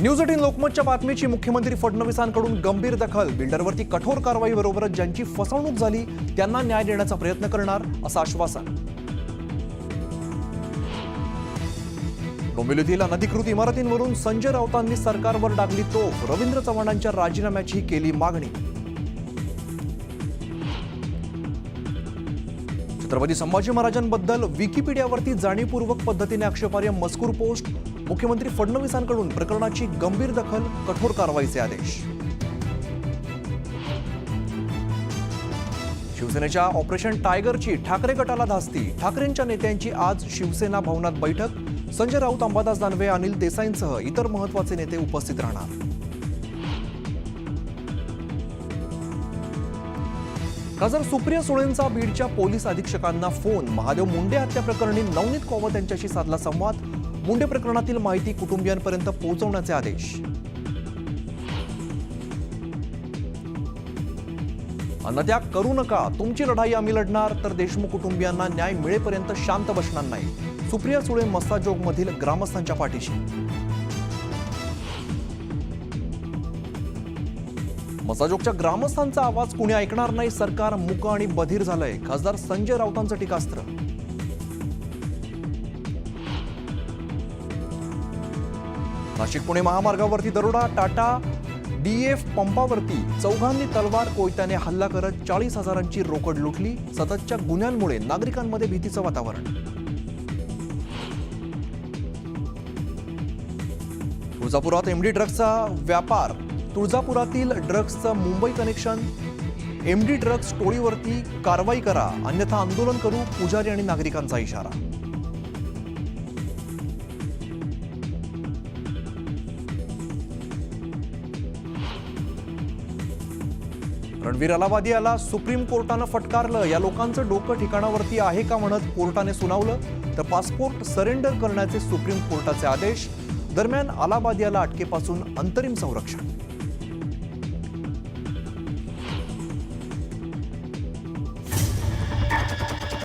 News 18 लोकमतच्या बातमीची मुख्यमंत्री फडणवीसांकडून गंभीर दखल. बिल्डरवरती कठोर कारवाईबरोबरच ज्यांची फसवणूक झाली त्यांना न्याय देण्याचा प्रयत्न करणार असं आश्वासन. डोंबिवलीतील अनधिकृत इमारतींवरून संजय राऊतांनी सरकारवर डागली तोफ. रवींद्र चव्हाणांच्या राजीनाम्याची केली मागणी. छत्रपती संभाजी महाराजांबद्दल विकिपीडियावरती जाणीवपूर्वक पद्धतीने आक्षेपार्ह मजकूर पोस्ट. मुख्यमंत्री फडणवीसांकडून प्रकरणाची गंभीर दखल, कठोर कारवाईचे आदेश. शिवसेनेच्या ऑपरेशन टायगरची ठाकरे गटाला धास्ती. ठाकरेंच्या नेत्यांची आज शिवसेना भवनात बैठक. संजय राऊत, अंबादास दानवे, अनिल देसाईंसह इतर महत्त्वाचे नेते उपस्थित राहणार. खासदार सुप्रिया सुळेंचा बीडच्या पोलीस अधीक्षकांना फोन. महादेव मुंडे हत्या प्रकरणी नवनीत कौवत यांच्याशी साधला संवाद. मुंडे प्रकरणातील माहिती कुटुंबियांपर्यंत पोहोचवण्याचे आदेश. अन्नत्याग करू नका, तुमची लढाई आम्ही लढणार, तर देशमुख कुटुंबियांना न्याय मिळेपर्यंत शांत बसणार नाही. सुप्रिया सुळे मस्साजोगमधील ग्रामस्थांच्या पाठीशी. मस्साजोगच्या ग्रामस्थांचा आवाज कुणी ऐकणार नाही, सरकार मूक आणि बधीर झालंय. खासदार संजय राऊतांचं टीकास्त्र. नाशिक पुणे महामार्गावरती दरोडा. टाटा डीएफ पंपावरती चौघांनी तलवार कोयत्याने हल्ला करत 40,000ची रोकड लुटली. सततच्या गुन्ह्यांमुळे नागरिकांमध्ये भीतीचं वातावरण. तुळजापुरात एमडी ड्रग्सचा व्यापार. तुळजापुरातील ड्रग्सचं मुंबई कनेक्शन. एमडी ड्रग्स टोळीवरती कारवाई करा, अन्यथा आंदोलन करू, पुजारी आणि नागरिकांचा इशारा. रणवीर अलाहाबादी याला सुप्रीम कोर्टानं फटकारलं. या लोकांचं डोकं ठिकाणावरती आहे का म्हणत कोर्टाने सुनावलं, तर पासपोर्ट सरेंडर करण्याचे सुप्रीम कोर्टाचे आदेश. दरम्यान अलाहाबादी याला अटकेपासून अंतरिम संरक्षण.